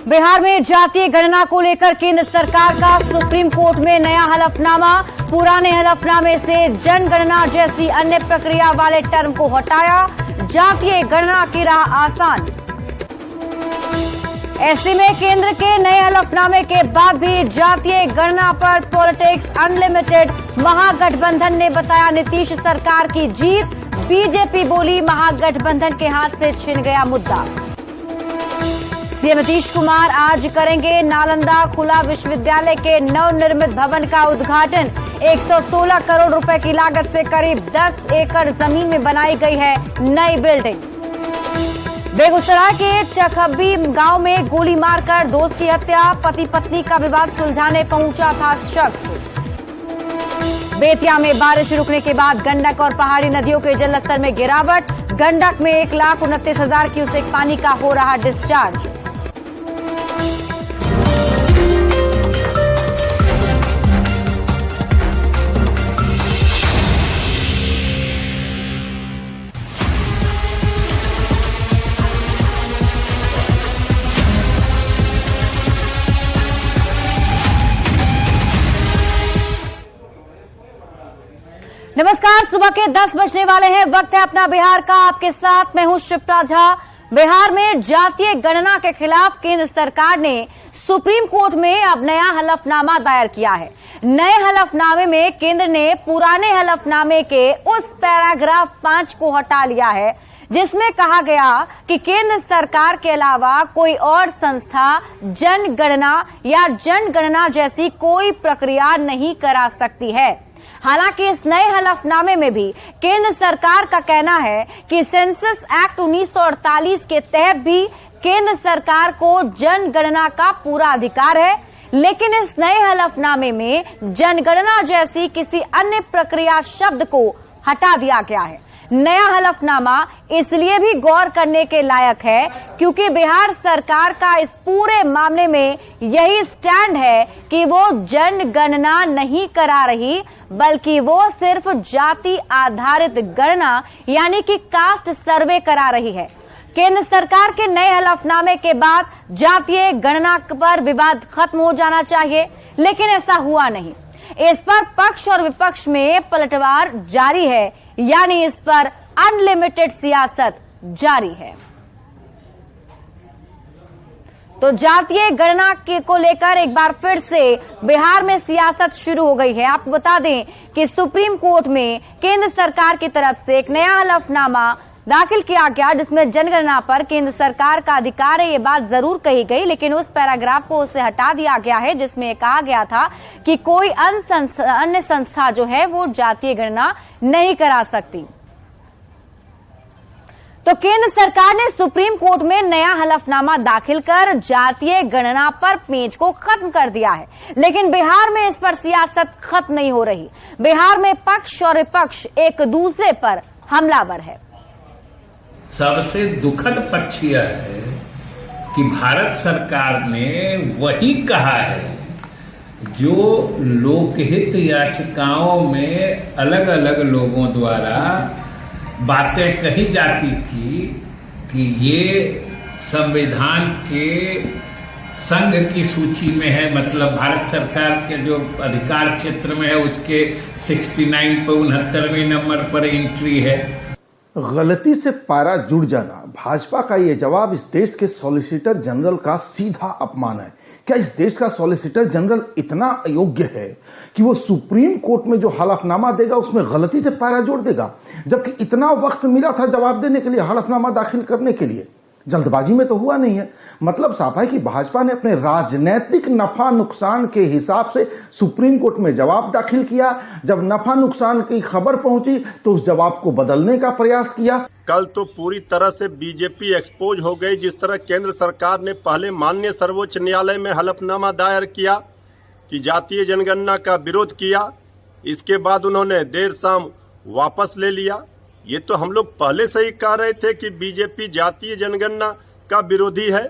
बिहार में जातीय गणना को लेकर केंद्र सरकार का सुप्रीम कोर्ट में नया हलफनामा। पुराने हलफनामे से जनगणना जैसी अन्य प्रक्रिया वाले टर्म को हटाया। जातीय गणना की राह आसान। ऐसे में केंद्र के नए हलफनामे के बाद भी जातीय गणना पर पॉलिटिक्स अनलिमिटेड। महागठबंधन ने बताया नीतीश सरकार की जीत। बीजेपी बोली महागठबंधन के हाथ से छिन गया मुद्दा। सीएम नीतीश कुमार आज करेंगे नालंदा खुला विश्वविद्यालय के नवनिर्मित भवन का उद्घाटन। 116 करोड़ रुपए की लागत से करीब 10 एकड़ जमीन में बनाई गई है नई बिल्डिंग। बेगूसराय के चखब्बी गांव में गोली मारकर दोस्त की हत्या। पति पत्नी का विवाद सुलझाने पहुंचा था शख्स। बेतिया में बारिश रुकने के बाद गंडक और पहाड़ी नदियों के जलस्तर में गिरावट। गंडक में 1,29,000 क्यूसेक पानी का हो रहा डिस्चार्ज। नमस्कार, सुबह के 10 बजने वाले हैं। वक्त है अपना बिहार का। आपके साथ मैं हूं शिप्रा झा। बिहार में जातीय गणना के खिलाफ केंद्र सरकार ने सुप्रीम कोर्ट में अब नया हलफनामा दायर किया है। नए हलफनामे में केंद्र ने पुराने हलफनामे के उस पैराग्राफ 5 को हटा लिया है जिसमें कहा गया कि केंद्र सरकार के अलावा कोई और संस्था जनगणना या जनगणना जैसी कोई प्रक्रिया नहीं करा सकती है। हालांकि इस नए हलफनामे में भी केंद्र सरकार का कहना है कि सेंसस एक्ट 1948 के तहत भी केंद्र सरकार को जनगणना का पूरा अधिकार है, लेकिन इस नए हलफनामे में जनगणना जैसी किसी अन्य प्रक्रिया शब्द को हटा दिया गया है। नया हलफनामा इसलिए भी गौर करने के लायक है क्योंकि बिहार सरकार का इस पूरे मामले में यही स्टैंड है कि वो जनगणना नहीं करा रही, बल्कि वो सिर्फ जाति आधारित गणना यानी कि कास्ट सर्वे करा रही है। केंद्र सरकार के नए हलफनामे के बाद जातीय गणना पर विवाद खत्म हो जाना चाहिए, लेकिन ऐसा हुआ नहीं। इस पर पक्ष और विपक्ष में पलटवार जारी है, यानी इस पर अनलिमिटेड सियासत जारी है। तो जातीय गणना को लेकर एक बार फिर से बिहार में सियासत शुरू हो गई है। आपको बता दें कि सुप्रीम कोर्ट में केंद्र सरकार की तरफ से एक नया हलफनामा दाखिल किया गया जिसमें जनगणना पर केंद्र सरकार का अधिकार है, ये बात जरूर कही गई, लेकिन उस पैराग्राफ को उससे हटा दिया गया है जिसमें कहा गया था कि कोई अन्य संस्था जो है वो जातीय गणना नहीं करा सकती। तो केंद्र सरकार ने सुप्रीम कोर्ट में नया हलफनामा दाखिल कर जातीय गणना पर पेंच को खत्म कर दिया है, लेकिन बिहार में इस पर सियासत खत्म नहीं हो रही। बिहार में पक्ष और विपक्ष एक दूसरे पर हमलावर है। सबसे दुखद पक्ष यह है कि भारत सरकार ने वही कहा है जो लोकहित याचिकाओं में अलग अलग लोगों द्वारा बातें कही जाती थी कि ये संविधान के संघ की सूची में है, मतलब भारत सरकार के जो अधिकार क्षेत्र में है उसके 69 पे 69वें नंबर पर एंट्री है। गलती से पारा जुड़ जाना, भाजपा का यह जवाब इस देश के सॉलिसिटर जनरल का सीधा अपमान है। क्या इस देश का सॉलिसिटर जनरल इतना अयोग्य है कि वो सुप्रीम कोर्ट में जो हलफनामा देगा उसमें गलती से पारा जोड़ देगा, जबकि इतना वक्त मिला था जवाब देने के लिए, हलफनामा दाखिल करने के लिए? जल्दबाजी में तो हुआ नहीं है। मतलब साफ है कि भाजपा ने अपने राजनीतिक नफा नुकसान के हिसाब से सुप्रीम कोर्ट में जवाब दाखिल किया। जब नफा नुकसान की खबर पहुंची तो उस जवाब को बदलने का प्रयास किया। कल तो पूरी तरह से बीजेपी एक्सपोज हो गई। जिस तरह केंद्र सरकार ने पहले माननीय सर्वोच्च न्यायालय में हलफनामा दायर किया कि जातीय जनगणना का विरोध किया, इसके बाद उन्होंने देर शाम वापस ले लिया। ये तो हम लोग पहले से ही कह रहे थे कि बीजेपी जातीय जनगणना का विरोधी है।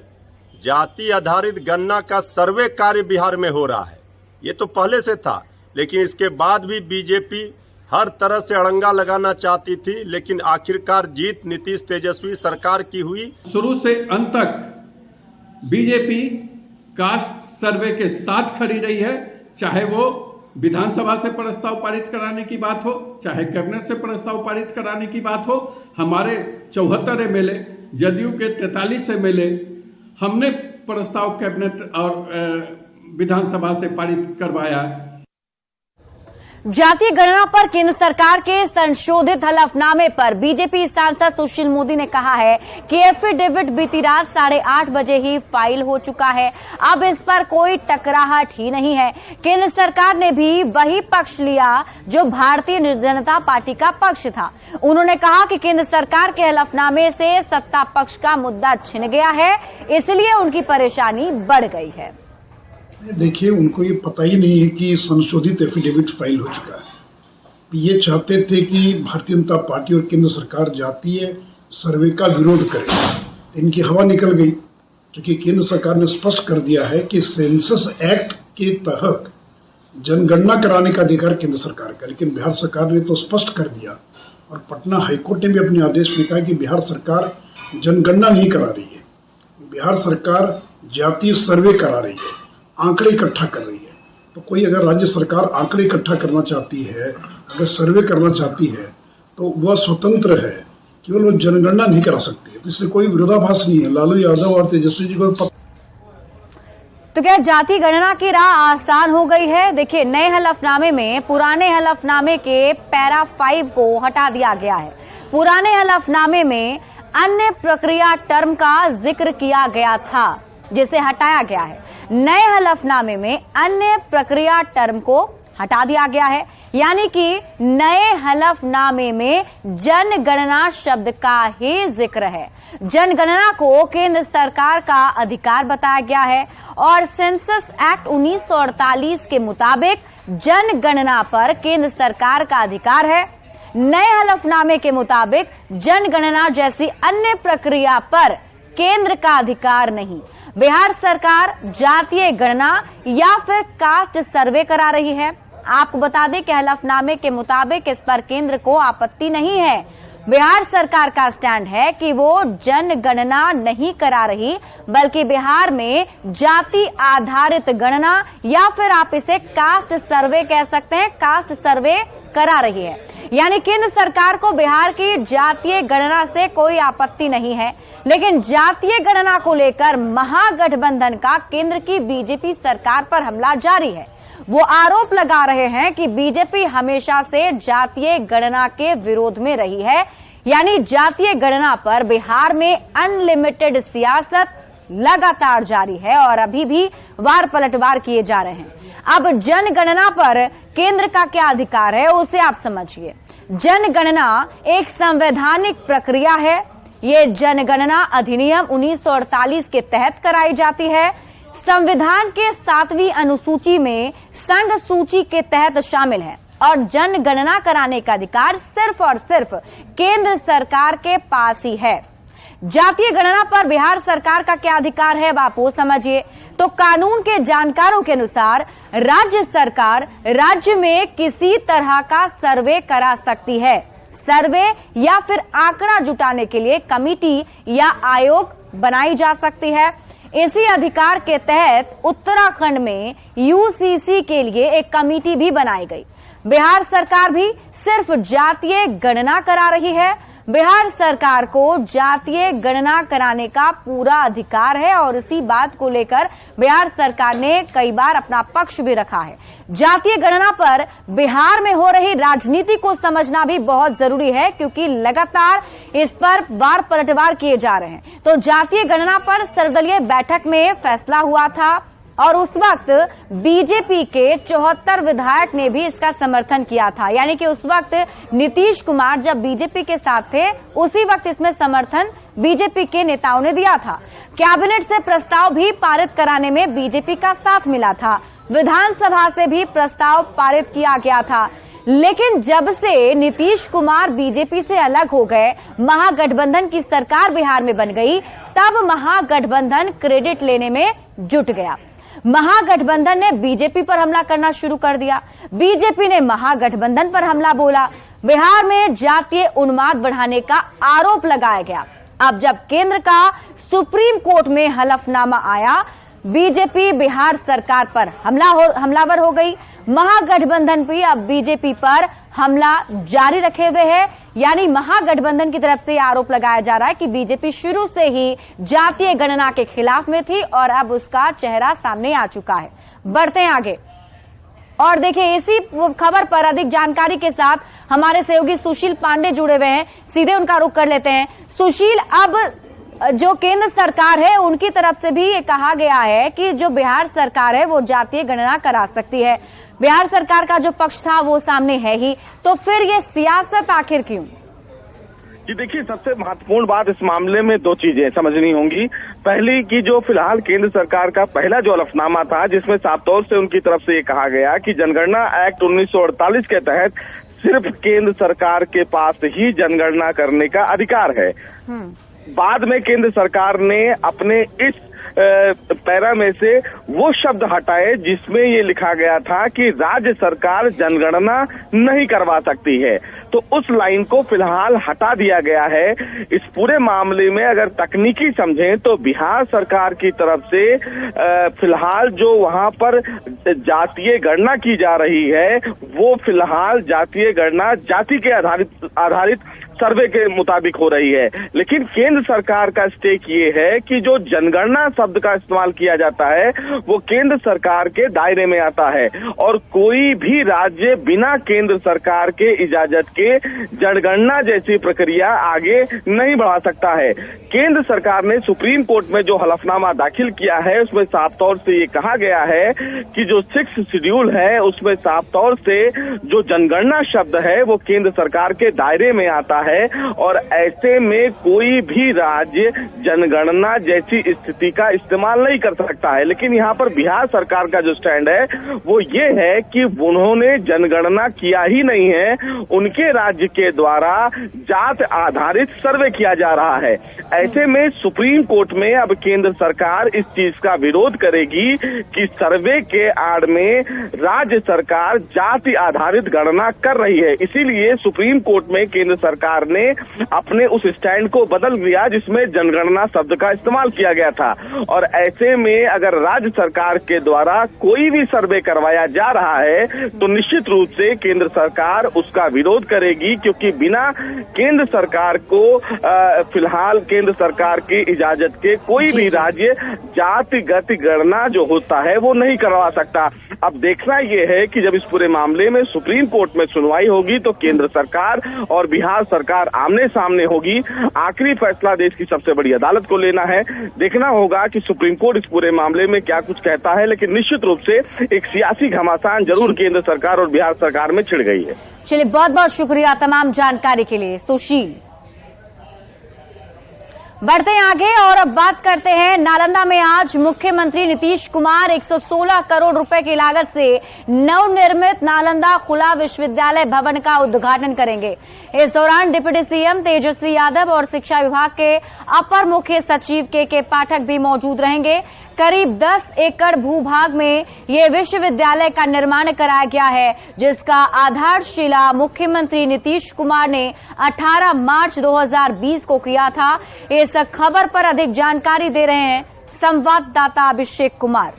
जाति आधारित गणना का सर्वे कार्य बिहार में हो रहा है, ये तो पहले से था, लेकिन इसके बाद भी बीजेपी हर तरह से अड़ंगा लगाना चाहती थी, लेकिन आखिरकार जीत नीतीश तेजस्वी सरकार की हुई। शुरू से अंत तक बीजेपी कास्ट सर्वे के साथ खड़ी रही है, चाहे वो विधानसभा से प्रस्ताव पारित कराने की बात हो, चाहे कैबिनेट से प्रस्ताव पारित कराने की बात हो। हमारे 74 एमएलए, जदयू के 43 एमएलए, हमने प्रस्ताव कैबिनेट और विधानसभा से पारित करवाया। जातीय गणना पर केंद्र सरकार के संशोधित हलफनामे पर बीजेपी सांसद सुशील मोदी ने कहा है कि एफिडेविट बीती रात 8:30 बजे ही फाइल हो चुका है। अब इस पर कोई टकराहट ही नहीं है। केंद्र सरकार ने भी वही पक्ष लिया जो भारतीय जनता पार्टी का पक्ष था। उन्होंने कहा कि केंद्र सरकार के हलफनामे से सत्ता पक्ष का मुद्दा छिन गया है, इसलिए उनकी परेशानी बढ़ गई है। देखिए, उनको ये पता ही नहीं है कि संशोधित एफिडेविट फाइल हो चुका है। ये चाहते थे कि भारतीय जनता पार्टी और केंद्र सरकार जातीय सर्वे का विरोध करे। इनकी हवा निकल गई, क्योंकि केंद्र सरकार ने स्पष्ट कर दिया है कि सेंसस एक्ट के तहत जनगणना कराने का अधिकार केंद्र सरकार का, लेकिन बिहार सरकार ने तो स्पष्ट कर दिया। और पटना हाईकोर्ट ने भी अपने आदेश में कहा कि बिहार सरकार जनगणना नहीं करा रही है, बिहार सरकार जातीय सर्वे करा रही है, आंकड़े इकट्ठा कर रही है। तो कोई अगर राज्य सरकार आंकड़े इकट्ठा करना चाहती है, अगर सर्वे करना चाहती है, तो वह स्वतंत्र है, केवल वो जनगणना नहीं करा सकती है। तो इसलिए कोई विरोधाभास नहीं है। लालू यादव और तेजस्वी जी को तो क्या जाति गणना की राह आसान हो गई है? देखिए, नए हलफनामे में पुराने हलफनामे के पैरा 5 को हटा दिया गया है। पुराने हलफनामे में अन्य प्रक्रिया टर्म का जिक्र किया गया था, जिसे हटाया गया है। नए हलफनामे में अन्य प्रक्रिया टर्म को हटा दिया गया है, यानी कि नए हलफनामे में जनगणना शब्द का ही जिक्र है। जनगणना को केंद्र सरकार का अधिकार बताया गया है और सेंसस एक्ट 1948 के मुताबिक जनगणना पर केंद्र सरकार का अधिकार है। नए हलफनामे के मुताबिक जनगणना जैसी अन्य प्रक्रिया पर केंद्र का अधिकार नहीं। बिहार सरकार जातीय गणना या फिर कास्ट सर्वे करा रही है। आपको बता दें कि हलफनामे के मुताबिक इस पर केंद्र को आपत्ति नहीं है। बिहार सरकार का स्टैंड है कि वो जनगणना नहीं करा रही, बल्कि बिहार में जाति आधारित गणना या फिर आप इसे कास्ट सर्वे कह सकते हैं, कास्ट सर्वे करा रही है। यानी केंद्र सरकार को बिहार की जातीय गणना से कोई आपत्ति नहीं है, लेकिन जातीय गणना को लेकर महागठबंधन का केंद्र की बीजेपी सरकार पर हमला जारी है। वो आरोप लगा रहे हैं कि बीजेपी हमेशा से जातीय गणना के विरोध में रही है, यानी जातीय गणना पर बिहार में अनलिमिटेड सियासत लगातार जारी है और अभी भी वार पलटवार किए जा रहे हैं। अब जनगणना पर केंद्र का क्या अधिकार है, उसे आप समझिए। जनगणना एक संवैधानिक प्रक्रिया है। ये जनगणना अधिनियम 1948 के तहत कराई जाती है। संविधान के 7वीं अनुसूची में संघ सूची के तहत शामिल है और जनगणना कराने का अधिकार सिर्फ और सिर्फ केंद्र सरकार के पास ही है। जातीय गणना पर बिहार सरकार का क्या अधिकार है, आप वो समझिए। तो कानून के जानकारों के अनुसार राज्य सरकार राज्य में किसी तरह का सर्वे करा सकती है। सर्वे या फिर आंकड़ा जुटाने के लिए कमेटी या आयोग बनाई जा सकती है। इसी अधिकार के तहत उत्तराखंड में यूसीसी के लिए एक कमेटी भी बनाई गई। बिहार सरकार भी सिर्फ जातीय गणना करा रही है। बिहार सरकार को जातीय गणना कराने का पूरा अधिकार है और इसी बात को लेकर बिहार सरकार ने कई बार अपना पक्ष भी रखा है। जातीय गणना पर बिहार में हो रही राजनीति को समझना भी बहुत जरूरी है, क्योंकि लगातार इस पर वार पलटवार किए जा रहे हैं। तो जातीय गणना पर सर्वदलीय बैठक में फैसला हुआ था और उस वक्त बीजेपी के 74 विधायक ने भी इसका समर्थन किया था। यानी कि उस वक्त नीतीश कुमार जब बीजेपी के साथ थे, उसी वक्त इसमें समर्थन बीजेपी के नेताओं ने दिया था। कैबिनेट से प्रस्ताव भी पारित कराने में बीजेपी का साथ मिला था। विधानसभा से भी प्रस्ताव पारित किया गया था। लेकिन जब से नीतीश कुमार बीजेपी से अलग हो गए, महागठबंधन की सरकार बिहार में बन गई, तब महागठबंधन क्रेडिट लेने में जुट गया। महागठबंधन ने बीजेपी पर हमला करना शुरू कर दिया। बीजेपी ने महागठबंधन पर हमला बोला। बिहार में जातीय उन्माद बढ़ाने का आरोप लगाया गया। अब जब केंद्र का सुप्रीम कोर्ट में हलफनामा आया, बीजेपी बिहार सरकार पर हमलावर हो गई। महागठबंधन भी अब बीजेपी पर हमला जारी रखे हुए है। यानी महागठबंधन की तरफ से यह आरोप लगाया जा रहा है कि बीजेपी शुरू से ही जातीय गणना के खिलाफ में थी और अब उसका चेहरा सामने आ चुका है। बढ़ते हैं आगे और देखिए इसी खबर पर अधिक जानकारी के साथ हमारे सहयोगी सुशील पांडे जुड़े हुए हैं। सीधे उनका रुख कर लेते हैं। सुशील, अब जो केंद्र सरकार है उनकी तरफ से भी ये कहा गया है कि जो बिहार सरकार है वो जातीय गणना करा सकती है। बिहार सरकार का जो पक्ष था वो सामने है ही, तो फिर ये सियासत आखिर क्यों? जी देखिए, सबसे महत्वपूर्ण बात इस मामले में दो चीजें समझनी होंगी। पहली कि जो फिलहाल केंद्र सरकार का पहला जो हलफनामा था, जिसमें साफ तौर से उनकी तरफ से ये कहा गया कि जनगणना एक्ट 1948 के तहत सिर्फ केंद्र सरकार के पास ही जनगणना करने का अधिकार है। बाद में केंद्र सरकार ने अपने इस पैरा में से वो शब्द हटाए जिसमें ये लिखा गया था कि राज्य सरकार जनगणना नहीं करवा सकती है, तो उस लाइन को फिलहाल हटा दिया गया है। इस पूरे मामले में अगर तकनीकी समझें तो बिहार सरकार की तरफ से फिलहाल जो वहां पर जातीय गणना की जा रही है वो फिलहाल जातीय गणना जाति के आधारित सर्वे के मुताबिक हो रही है। लेकिन केंद्र सरकार का स्टेक ये है कि जो जनगणना शब्द का इस्तेमाल किया जाता है वो केंद्र सरकार के दायरे में आता है और कोई भी राज्य बिना केंद्र सरकार के इजाजत के जनगणना जैसी प्रक्रिया आगे नहीं बढ़ा सकता है। केंद्र सरकार ने सुप्रीम कोर्ट में जो हलफनामा दाखिल किया है उसमें साफ तौर से ये कहा गया है कि जो 6 शेड्यूल है उसमें साफ तौर से जो जनगणना शब्द है वो केंद्र सरकार के दायरे में आता है और ऐसे में कोई भी राज्य जनगणना जैसी स्थिति का इस्तेमाल नहीं कर सकता है। लेकिन यहाँ पर बिहार सरकार का जो स्टैंड है वो ये है कि उन्होंने जनगणना किया ही नहीं है, उनके राज्य के द्वारा जात आधारित सर्वे किया जा रहा है। ऐसे में सुप्रीम कोर्ट में अब केंद्र सरकार इस चीज का विरोध करेगी कि सर्वे के आड़ में राज्य सरकार जाति आधारित गणना कर रही है। इसीलिए सुप्रीम कोर्ट में केंद्र सरकार ने अपने उस स्टैंड को बदल दिया जिसमें जनगणना शब्द का इस्तेमाल किया गया था। और ऐसे में अगर राज्य सरकार के द्वारा कोई भी सर्वे करवाया जा रहा है तो निश्चित रूप से केंद्र सरकार उसका विरोध करेगी, क्योंकि बिना केंद्र सरकार को फिलहाल केंद्र सरकार की इजाजत के कोई भी राज्य जातिगत गणना जो होता है वो नहीं करवा सकता। अब देखना यह है कि जब इस पूरे मामले में सुप्रीम कोर्ट में सुनवाई होगी तो केंद्र सरकार और बिहार सरकार आमने सामने होगी। आखिरी फैसला देश की सबसे बड़ी अदालत को लेना है। देखना होगा कि सुप्रीम कोर्ट इस पूरे मामले में क्या कुछ कहता है, लेकिन निश्चित रूप से एक सियासी घमासान जरूर केंद्र सरकार और बिहार सरकार में छिड़ गई है। चलिए, बहुत बहुत शुक्रिया तमाम जानकारी के लिए सुशील। बढ़ते हैं आगे और अब बात करते हैं नालंदा में आज मुख्यमंत्री नीतीश कुमार 116 करोड़ रुपए की लागत से नवनिर्मित नालंदा खुला विश्वविद्यालय भवन का उद्घाटन करेंगे। इस दौरान डिप्टी सीएम तेजस्वी यादव और शिक्षा विभाग के अपर मुख्य सचिव के पाठक भी मौजूद रहेंगे। करीब 10 एकड़ भूभाग में ये विश्वविद्यालय का निर्माण कराया गया है, जिसका आधारशिला मुख्यमंत्री नीतीश कुमार ने 18 मार्च 2020 को किया था। इस खबर पर अधिक जानकारी दे रहे हैं संवाददाता अभिषेक कुमार।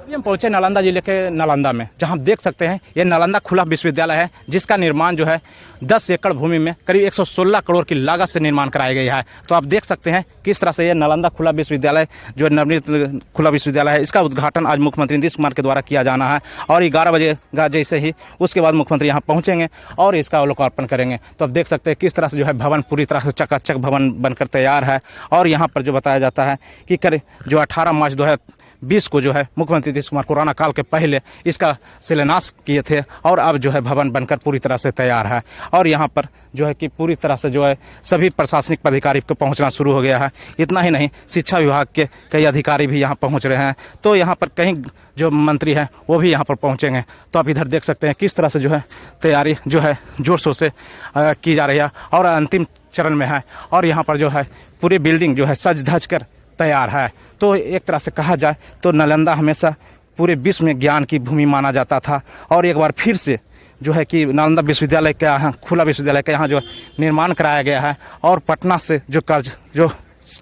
हम पहुंचे नालंदा जिले के नालंदा में, जहां देख सकते हैं ये नालंदा खुला विश्वविद्यालय है, जिसका निर्माण जो है 10 एकड़ भूमि में करीब 116 करोड़ की लागत से निर्माण कराया गया है। तो आप देख सकते हैं किस तरह से ये नालंदा खुला विश्वविद्यालय जो नवनिर्मित खुला विश्वविद्यालय है, इसका उद्घाटन आज मुख्यमंत्री नीतीश कुमार के द्वारा किया जाना है और 11 बजे जैसे ही उसके बाद मुख्यमंत्री यहाँ पहुंचेंगे और इसका लोकार्पण करेंगे। तो आप देख सकते हैं किस तरह से जो है भवन पूरी तरह से चकाचक भवन बनकर तैयार है। और यहाँ पर जो बताया जाता है कि करीब जो 18 मार्च 2020 को जो है मुख्यमंत्री नीतीश कुमार कोरोना काल के पहले इसका शिलान्यास किए थे और अब जो है भवन बनकर पूरी तरह से तैयार है। और यहाँ पर जो है कि पूरी तरह से जो है सभी प्रशासनिक पदाधिकारी को पहुँचना शुरू हो गया है। इतना ही नहीं, शिक्षा विभाग के कई अधिकारी भी यहाँ पहुँच रहे हैं। तो यहाँ पर कहीं जो मंत्री हैं वो भी यहाँ पर पहुँचेंगे। तो आप इधर देख सकते हैं किस तरह से जो है तैयारी जो है जोर शोर से की जा रही है और अंतिम चरण में है। और यहाँ पर जो है पूरी बिल्डिंग जो है सज धज कर तैयार है। तो एक तरह से कहा जाए तो नालंदा हमेशा पूरे विश्व में ज्ञान की भूमि माना जाता था और एक बार फिर से जो है कि नालंदा विश्वविद्यालय का यहाँ खुला विश्वविद्यालय का यहाँ जो निर्माण कराया गया है। और पटना से जो कर्ज जो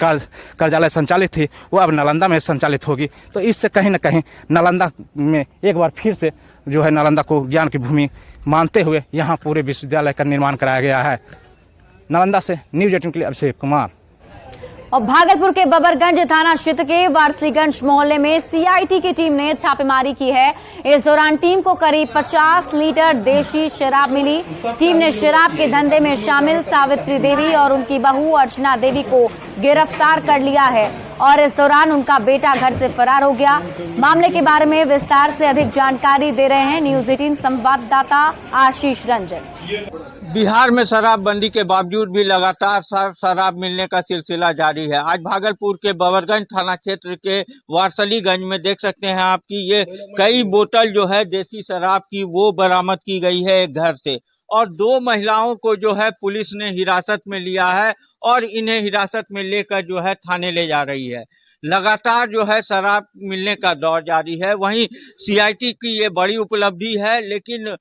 कार्यालय संचालित थी वो अब नालंदा में संचालित होगी। तो इससे कहीं ना कहीं नालंदा में एक बार फिर से जो है नालंदा को ज्ञान की भूमि मानते हुए यहाँ पूरे विश्वविद्यालय का निर्माण कराया गया है। नालंदा से न्यूज़ 18 के लिए अभिषेक कुमार। और भागलपुर के बबरगंज थाना क्षेत्र के वारसीगंज मोहल्ले में सीआईटी की टीम ने छापेमारी की है। इस दौरान टीम को करीब 50 लीटर देशी शराब मिली। टीम ने शराब के धंधे में शामिल सावित्री देवी और उनकी बहू अर्चना देवी को गिरफ्तार कर लिया है और इस दौरान उनका बेटा घर से फरार हो गया। मामले के बारे में विस्तार से अधिक जानकारी दे रहे हैं न्यूज़ 18 संवाददाता आशीष रंजन। बिहार में शराबबंदी के बावजूद भी लगातार शराब मिलने का सिलसिला जारी है। आज भागलपुर के बबरगंज थाना क्षेत्र के वारसलीगंज में देख सकते हैं आप कि ये कई बोतल जो है देसी शराब की वो बरामद की गई है एक घर से, और 2 महिलाओं को जो है पुलिस ने हिरासत में लिया है और इन्हें हिरासत में लेकर जो है थाने ले जा रही है। लगातार जो है शराब मिलने का दौर जारी है। वहीं सीआईटी की ये बड़ी उपलब्धि है, लेकिन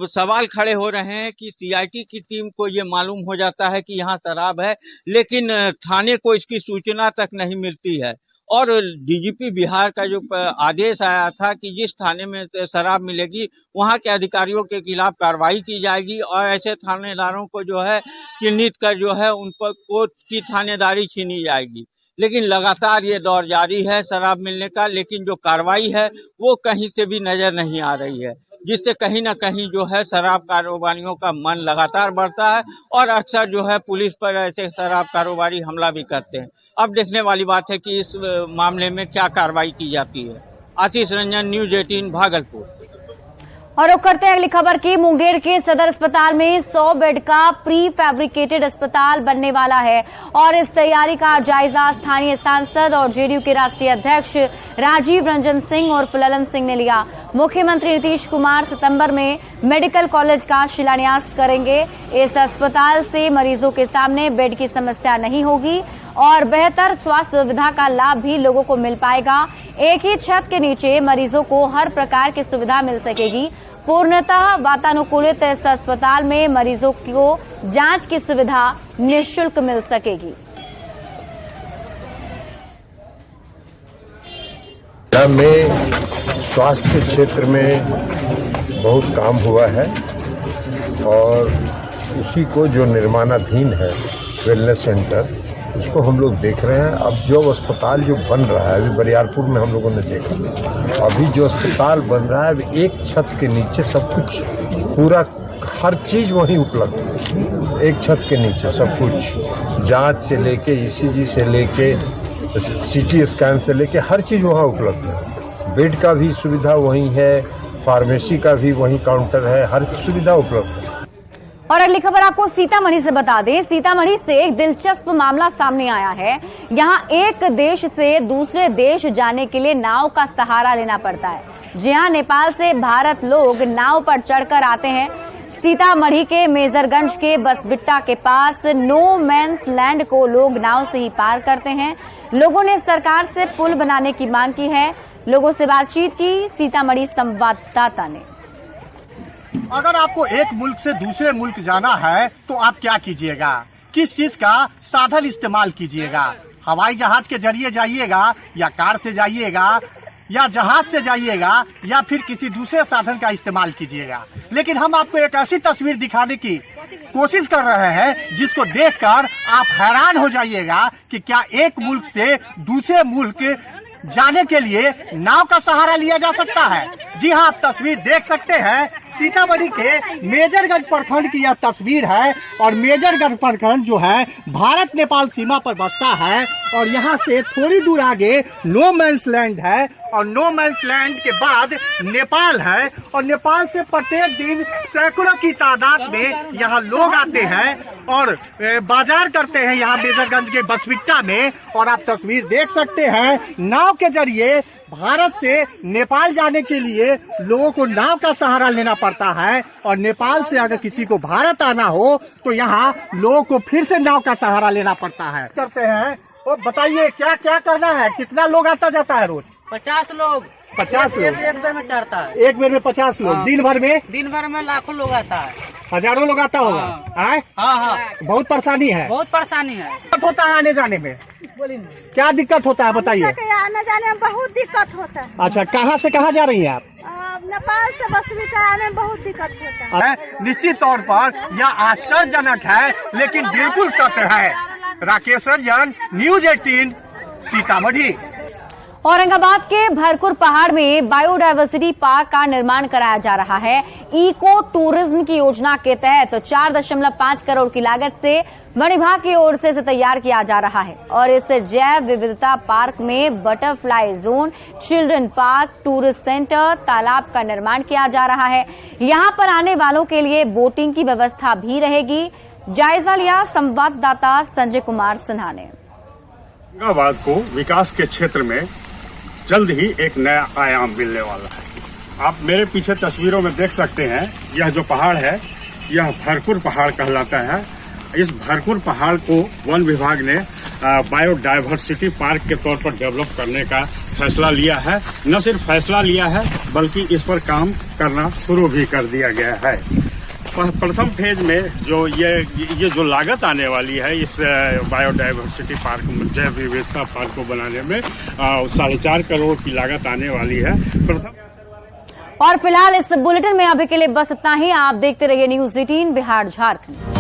सवाल खड़े हो रहे हैं कि सीआईटी की टीम को ये मालूम हो जाता है कि यहाँ शराब है, लेकिन थाने को इसकी सूचना तक नहीं मिलती है। और डीजीपी बिहार का जो आदेश आया था कि जिस थाने में शराब मिलेगी वहाँ के अधिकारियों के खिलाफ कार्रवाई की जाएगी और ऐसे थानेदारों को जो है चिन्हित कर जो है उन पर कोर्ट की थानेदारी छीनी जाएगी। लेकिन लगातार ये दौर जारी है शराब मिलने का, लेकिन जो कार्रवाई है वो कहीं से भी नजर नहीं आ रही है, जिससे कहीं ना कहीं जो है शराब कारोबारियों का मन लगातार बढ़ता है और अक्सर जो है पुलिस पर ऐसे शराब कारोबारी हमला भी करते हैं। अब देखने वाली बात है कि इस मामले में क्या कार्रवाई की जाती है। आशीष रंजन, न्यूज़ 18 भागलपुर। और रुक करते हैं अगली खबर की। मुंगेर के सदर अस्पताल में 100 बेड का प्री फैब्रिकेटेड अस्पताल बनने वाला है और इस तैयारी का जायजा स्थानीय सांसद और जेडीयू के राष्ट्रीय अध्यक्ष राजीव रंजन सिंह और ललन सिंह ने लिया। मुख्यमंत्री नीतीश कुमार सितंबर में मेडिकल कॉलेज का शिलान्यास करेंगे। इस अस्पताल से मरीजों के सामने बेड की समस्या नहीं होगी और बेहतर स्वास्थ्य सुविधा का लाभ भी लोगों को मिल पाएगा। एक ही छत के नीचे मरीजों को हर प्रकार की सुविधा मिल सकेगी। पूर्णतः वातानुकूलित इस अस्पताल में मरीजों को जांच की सुविधा निःशुल्क मिल सकेगी। में स्वास्थ्य क्षेत्र में बहुत काम हुआ है और उसी को जो निर्माणाधीन है वेलनेस सेंटर, उसको हम लोग देख रहे हैं। अब जो अस्पताल जो बन रहा है, अभी बरियारपुर में हम लोगों ने देखा, अभी जो अस्पताल बन रहा है अभी एक छत के नीचे सब कुछ पूरा हर चीज़ वहीं उपलब्ध है। एक छत के नीचे सब कुछ, जांच से लेके ईसीजी से लेके सीटी स्कैन से लेके हर चीज़ वहाँ उपलब्ध है। बेड का भी सुविधा वहीं है, फार्मेसी का भी वहीं काउंटर है, हर सुविधा उपलब्ध है। और अगली खबर आपको सीतामढ़ी से बता दें। सीतामढ़ी से एक दिलचस्प मामला सामने आया है। यहाँ एक देश से दूसरे देश जाने के लिए नाव का सहारा लेना पड़ता है। जी हाँ, नेपाल से भारत लोग नाव पर चढ़कर आते हैं। सीतामढ़ी के मेजरगंज के बसबिट्टा के पास नो मैंस लैंड को लोग नाव से ही पार करते हैं। लोगों ने सरकार से पुल बनाने की मांग की है। लोगों से बातचीत की सीतामढ़ी संवाददाता ने। अगर आपको एक मुल्क से दूसरे मुल्क जाना है तो आप क्या कीजिएगा? किस चीज का साधन इस्तेमाल कीजिएगा? हवाई जहाज के जरिए जाइएगा या कार से जाइएगा या जहाज से जाइएगा या फिर किसी दूसरे साधन का इस्तेमाल कीजिएगा। लेकिन हम आपको एक ऐसी तस्वीर दिखाने की कोशिश कर रहे हैं जिसको देखकर आप हैरान हो जाइएगा कि क्या एक मुल्क से दूसरे मुल्क जाने के लिए नाव का सहारा लिया जा सकता है। जी हाँ, आप तस्वीर देख सकते हैं। सीतामढ़ी के मेजरगंज प्रखंड की यह तस्वीर है और मेजरगंज प्रखंड जो है भारत नेपाल सीमा पर बसता है और यहाँ से थोड़ी दूर आगे नो मैंस लैंड है और नो मैंस लैंड के बाद नेपाल है और नेपाल से प्रत्येक दिन सैकड़ों की तादाद में यहाँ लोग आते हैं और बाजार करते हैं यहाँ मेजरगंज के बसबिट्टा में। और आप तस्वीर देख सकते हैं, नाव के जरिए भारत से नेपाल जाने के लिए लोगों को नाव का सहारा लेना पड़ता है और नेपाल से अगर किसी को भारत आना हो तो यहाँ लोगों को फिर से नाव का सहारा लेना पड़ता है। करते हैं तो बताइए क्या क्या करना है, कितना लोग आता जाता है रोज? 50 लोग। 50 लोग एक बेर में चढ़ता है। एक बेर में 50 लोग। दिन भर में लाखों लोग आता है। हजारों लोग आता होगा। हाँ हाँ, बहुत परेशानी है। बहुत परेशानी है। दिक्कत होता है आने जाने में? क्या दिक्कत होता है बताइए। आने जाने में बहुत दिक्कत होता है। अच्छा, कहाँ से कहाँ जा रही हैं आप? नेपाल से बसबिटा आने में बहुत दिक्कत होता है। निश्चित तौर पर यह आश्चर्यजनक है, लेकिन बिल्कुल सत्य है। राकेश रंजन, न्यूज 18, सीतामढ़ी। औरंगाबाद के भरकुर पहाड़ में बायोडायवर्सिटी पार्क का निर्माण कराया जा रहा है। इको टूरिज्म की योजना के तहत 4.5 करोड़ की लागत से वन विभाग की ओर से इसे तैयार किया जा रहा है और इस जैव विविधता पार्क में butterfly zone, children park, tourist centre, तालाब का निर्माण किया जा रहा है। यहां पर आने वालों के लिए बोटिंग की व्यवस्था भी रहेगी। जायजा लिया संवाददाता संजय कुमार सिन्हा ने। औरंगाबाद को विकास के क्षेत्र में जल्द ही एक नया आयाम मिलने वाला है। आप मेरे पीछे तस्वीरों में देख सकते हैं, यह जो पहाड़ है यह भरकुर पहाड़ कहलाता है। इस भरकुर पहाड़ को वन विभाग ने बायोडायवर्सिटी पार्क के तौर पर डेवलप करने का फैसला लिया है। न सिर्फ फैसला लिया है बल्कि इस पर काम करना शुरू भी कर दिया गया है। प्रथम फेज में जो ये जो लागत आने वाली है इस बायोडायवर्सिटी पार्क जैव विविधता पार्क को बनाने में 4.5 करोड़ की लागत आने वाली है। और फिलहाल इस बुलेटिन में अभी के लिए बस इतना ही। आप देखते रहिए न्यूज 18 बिहार झारखंड।